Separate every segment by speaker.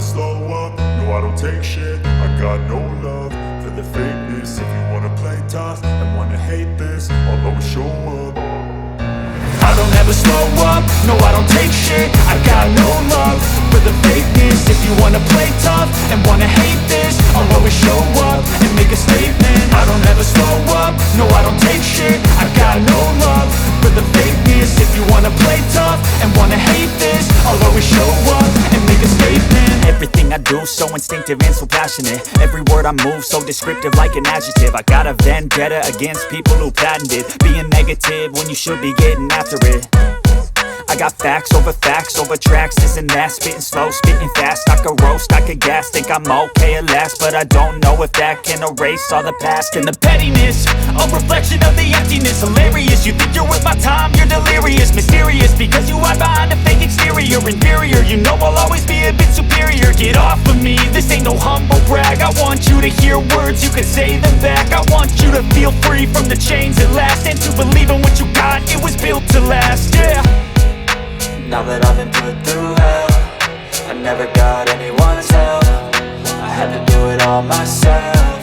Speaker 1: slow up, no I don't take shit. I got no love for the fakeness. If you wanna play tough and wanna hate this, I'll always show up. I don't ever slow up, no I don't take shit. I got no love for the fakeness. If you wanna play tough and wanna hate this, I'll always show up and make a statement. I don't ever slow up, no I don't take shit. I got no love for the fakeness. If you wanna play tough and wanna hate this, I'll always show up and make a statement.
Speaker 2: Everything I do so instinctive and so passionate. Every word I move so descriptive like an adjective. I got a vendetta against people who patented being negative when you should be getting after it. I got facts over tracks, this and that. Spitting slow, spitting fast, I could roast, I could gas. Think I'm okay at last, but I don't know if that can erase all the past. And the pettiness, a reflection of the emptiness. Hilarious, you think you're worth my time, you're delirious. Mysterious, because you hide behind a fake exterior. Inferior, you know I'll always be a bit superior. Get off of me, this ain't no humble brag. I want you to hear words, you can say them back. I want you to feel free from the chains at last, and to believe in what you got, it was built to last, yeah.
Speaker 3: Now that I've been put through hell, I never got anyone's help. I had to do it all myself.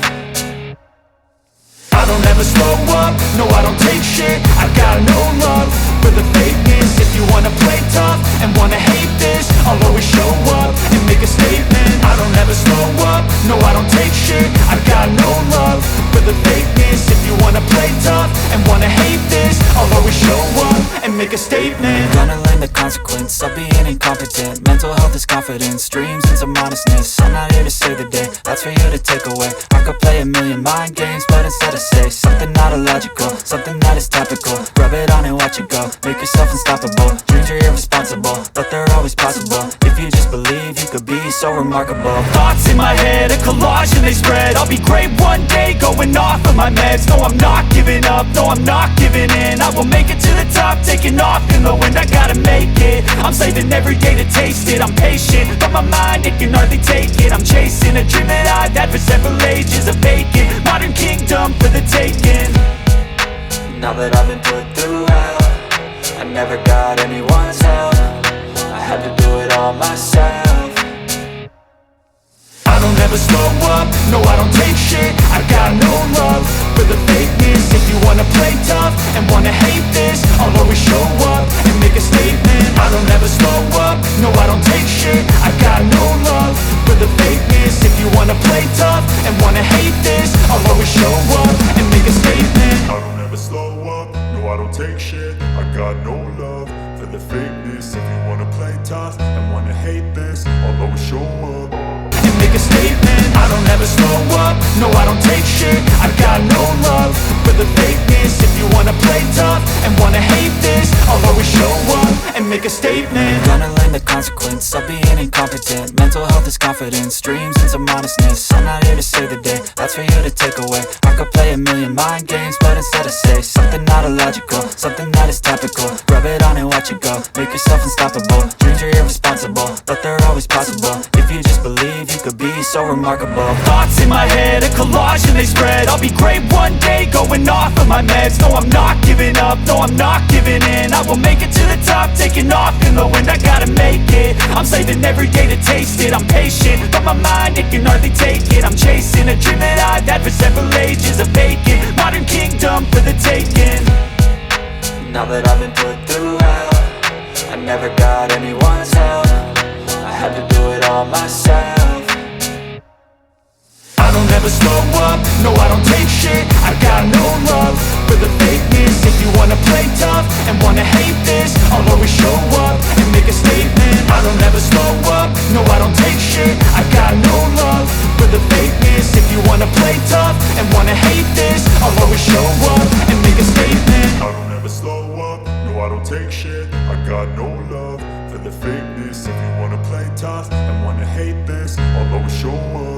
Speaker 1: I don't ever slow up, no I don't take shit. I got no love for the fakeness. If you wanna play tough and wanna hate this, I'll always show up and make a statement. I don't ever slow up, no I don't take shit. I got no love for the fakeness. If you wanna play tough and wanna hate this, I'll always show up and make a statement.
Speaker 3: Gonna learn the consequence of being incompetent. Mental health is confidence, dreams and some honestness. I'm not here to save the day, that's for you to take away. I could play a million mind games, but instead I say something not illogical, something that is topical. Rub it on and watch it go, make yourself unstoppable. Dreams are irresponsible, but they're always possible. If you just believe, you could be so remarkable.
Speaker 2: Thoughts in my head, a collage and they spread. I'll be great one day, going off of my meds. No, I'm not giving up, no, I'm not giving in. I will make it to the top, taking off in the wind. I gotta make it, I'm saving every day to taste it. I'm patient, but my mind, it can hardly take it. I'm chasing a dream that I've had for several ages. A vacant, modern kingdom for the taking.
Speaker 3: Now that I've been put through hell, I never got anyone's help. I had to do it all myself.
Speaker 1: I don't ever slow up, no I don't take shit. I got no love for the fakeness. If you wanna play tough and wanna hate this, I'll always show up and make a statement. I don't ever slow up, no I don't take shit. I got no love for the fakeness. If you wanna play tough and wanna hate this, I'll always show up and make a statement. I don't ever slow up, no I don't take shit. I got no love for the fakeness. If you wanna play tough and wanna hate this, I'll always show up and make a statement. I don't ever slow up, no I don't take shit. I got no love for the fakeness. If you wanna play tough and wanna hate this, I'll always show up and make a statement.
Speaker 3: Gonna learn the consequence of being incompetent. Mental health is confidence, dreams and some honestness. I'm not here to save the day, that's for you to take away. I could play a million mind games, but instead I say something not illogical, something that is topical. Rub it on and watch it go, make yourself unstoppable. Dreams are irresponsible, but they're always possible. If you just believe, you could be so remarkable.
Speaker 2: Thoughts in my head, a collage and they spread. I'll be great one day, going off of my meds. No, I'm not giving up, no, I'm not giving in. I will make it to the top, taking off in the wind. I gotta make it, I'm saving every day to taste it. I'm patient, but my mind, it can hardly take it. I'm chasing a dream that I've had for several ages. A vacant, modern kingdom for the taking.
Speaker 3: Now that I've been put through hell, I never got anyone's help. I had to do it all myself.
Speaker 1: I don't ever slow up, no I don't take shit. I got no love for the fakeness. If you wanna play tough and wanna hate this, I'll always show up and make a statement. I don't ever slow up, no I don't take shit. I got no love for the fakeness. If you wanna play tough and wanna hate this, I'll always show up and make a statement. I don't ever slow up, no I don't take shit. I got no love for the fakeness. If you wanna play tough and wanna hate this, I'll always show up